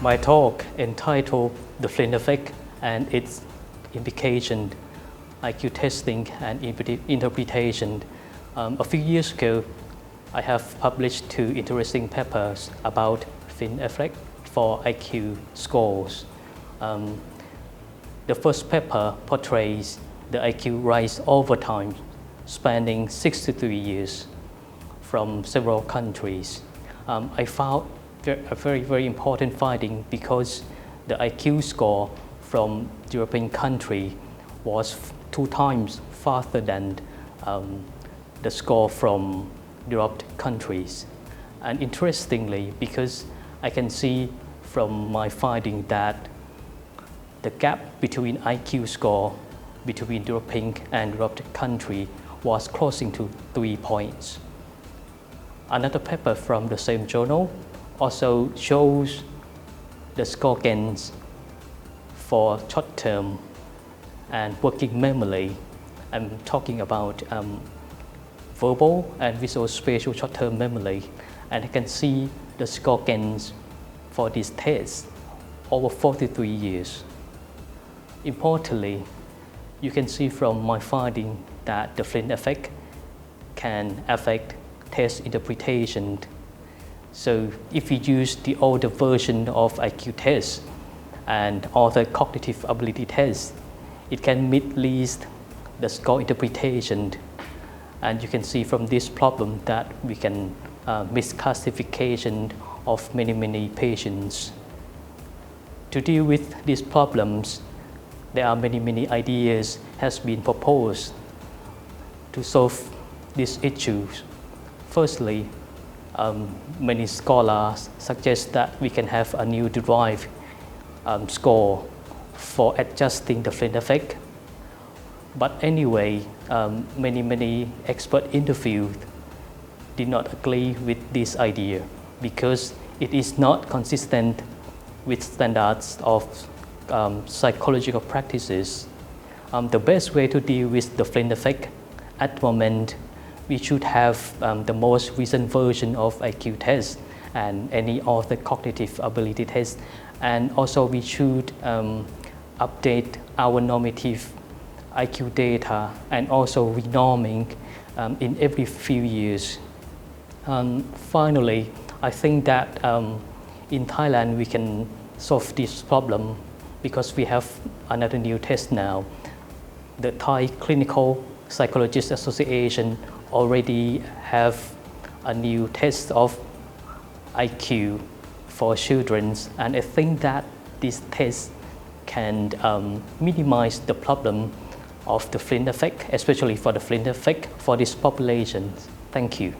my talk entitled The Flynn Effect and its implication, IQ testing and interpretation. A few years ago, I have published 2 interesting papers about Flynn effect for IQ scores. The first paper portrays the IQ rise over time, spanning 63 years from several countries. I found a very important finding because the IQ score from European country was 2 times faster than the score from developed countries. And interestingly, because I can see from my finding that the gap between IQ score between European and developed country was closing to 3 points. Another paper from the same journal also shows the score gains for short-term and working memory. I'm talking about verbal and visual spatial short-term memory, and I can see the score gains for these tests over 43 years. Importantly, you can see from my finding that the Flynn effect can affect test interpretation. So if we use the older version of IQ tests and other cognitive ability tests, it can mislead the score interpretation. And you can see from this problem that we can misclassification of many patients. To deal with these problems, there are many ideas has been proposed to solve these issues. Firstly, many scholars suggest that we can have a new derived score for adjusting the Flynn effect. But anyway, many experts interviewed did not agree with this idea because it is not consistent with standards of psychological practices. The best way to deal with the Flynn effect at the moment, we should have the most recent version of IQ test and any other cognitive ability test, and also we should update our normative IQ data and also renorming in every few years. Finally, I think that in Thailand we can solve this problem because we have another new test now. The Thai Clinical Psychologist Association already have a new test of IQ for children, and I think that this test can minimize the problem of the Flynn effect, especially for the Flynn effect for this population. Thank you.